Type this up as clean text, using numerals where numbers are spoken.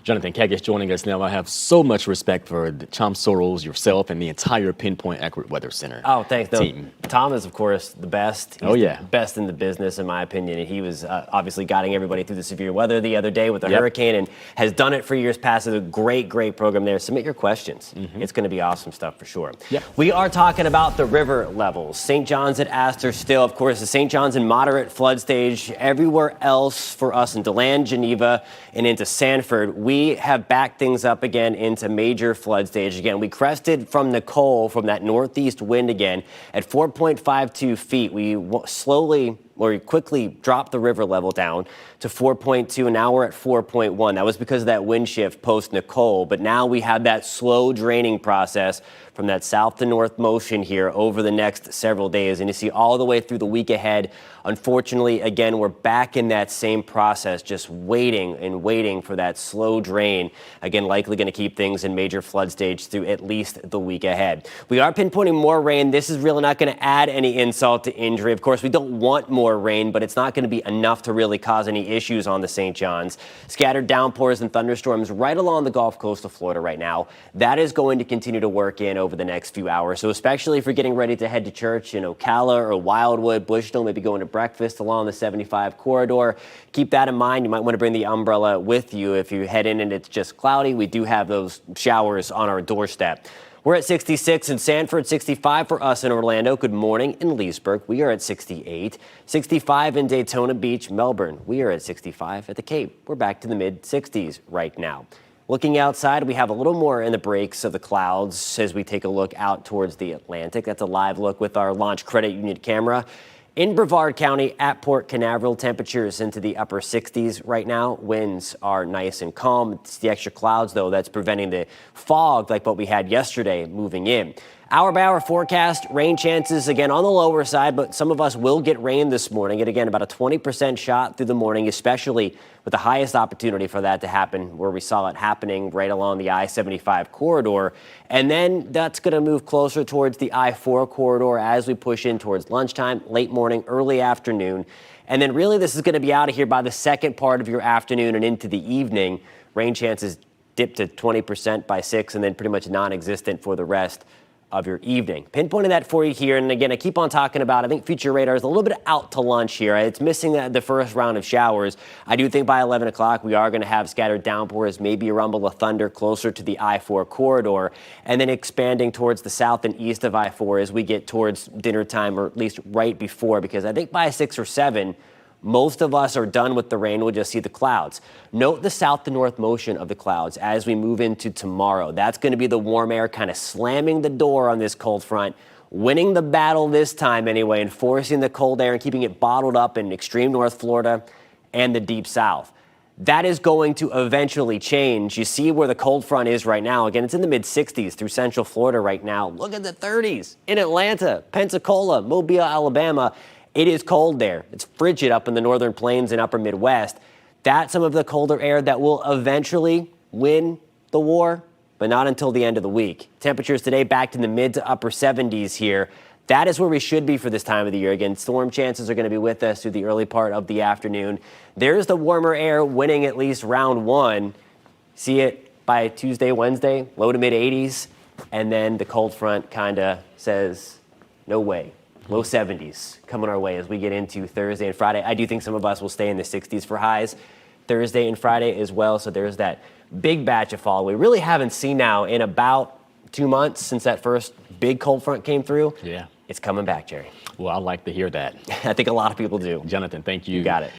Jonathan Keck is joining us now. I have so much respect for Tom Sorrells, yourself, and the entire Pinpoint Accurate Weather Center. Oh, thanks. No, team. Tom is, of course, the best. He's the best in the business, in my opinion. And he was obviously guiding everybody through the severe weather the other day with the hurricane and has done it for years past. It's a great, great program there. Submit your questions. It's going to be awesome stuff for sure. We are talking about the river levels. St. John's at Astor still, of course, the St. John's in moderate flood stage. Everywhere else for us in DeLand, Geneva, and into Sanford, we have backed things up again into major flood stage. Again, we crested from Nicole from that northeast wind again at 4.52 feet. We quickly dropped the river level down to 4.2, and now we're at 4.1. That was because of that wind shift post Nicole, but now we have that slow draining process from that south to north motion here over the next several days. And you see all the way through the week ahead. Unfortunately, again, we're back in that same process, just waiting and waiting for that slow drain. Again, likely going to keep things in major flood stage through at least the week ahead. We are pinpointing more rain. This is really not going to add any insult to injury. Of course, we don't want more rain, but it's not going to be enough to really cause any issues on the St. John's. Scattered downpours and thunderstorms right along the Gulf Coast of Florida right now. That is going to continue to work in over the next few hours. So especially if you're getting ready to head to church in Ocala or Wildwood, Bushnell, maybe going to breakfast along the 75 corridor, keep that in mind. You might want to bring the umbrella with you if you head in and it's just cloudy. We do have those showers on our doorstep. We're at 66 in Sanford, 65 for us in Orlando. Good morning in Leesburg. We are at 68. 65 in Daytona Beach, Melbourne. We are at 65 at the Cape. We're back to the mid-60s right now. Looking outside, we have a little more in the breaks of the clouds as we take a look out towards the Atlantic. That's a live look with our Launch Credit Union camera. In Brevard County at Port Canaveral, temperatures into the upper 60s right now. Winds are nice and calm. It's the extra clouds, though, that's preventing the fog like what we had yesterday moving in. Hour-by-hour forecast, rain chances, again, on the lower side, but some of us will get rain this morning. And again, about a 20% shot through the morning, especially with the highest opportunity for that to happen, where we saw it happening right along the I-75 corridor. And then that's going to move closer towards the I-4 corridor as we push in towards lunchtime, late morning, early afternoon. And then really this is going to be out of here by the second part of your afternoon and into the evening. Rain chances dip to 20% by 6 and then pretty much non-existent for the rest of your evening. Pinpointing that for you here, and again, I keep on talking about, I think Future Radar is a little bit out to lunch here. It's missing the first round of showers. I do think by 11 o'clock we are going to have scattered downpours, maybe a rumble of thunder closer to the I-4 corridor, and then expanding towards the south and east of I-4 as we get towards dinner time, or at least right before, because I think by 6 or 7, most of us are done with the rain. We'll just see the clouds. Note the south to north motion of the clouds as we move into tomorrow. That's going to be the warm air kind of slamming the door on this cold front, winning the battle this time anyway, and forcing the cold air and keeping it bottled up in extreme North Florida and the deep south. That is going to eventually change. You see where the cold front is right now. Again, it's in the mid-60s through central Florida right now. Look at the 30s in Atlanta, Pensacola, Mobile, Alabama. It is cold there. It's frigid up in the northern plains and upper Midwest. That's some of the colder air that will eventually win the war, but not until the end of the week. Temperatures today back in the mid to upper 70s here. That is where we should be for this time of the year. Again, storm chances are going to be with us through the early part of the afternoon. There's the warmer air winning at least round one. See it by Tuesday, Wednesday, low to mid 80s. And then the cold front kind of says, no way. Low 70s coming our way as we get into Thursday and Friday. I do think some of us will stay in the 60s for highs Thursday and Friday as well. So there's that big batch of fall we really haven't seen now in about 2 months since that first big cold front came through. Yeah. It's coming back, Jerry. Well, I like to hear that. I think a lot of people do. Jonathan, thank you. You got it.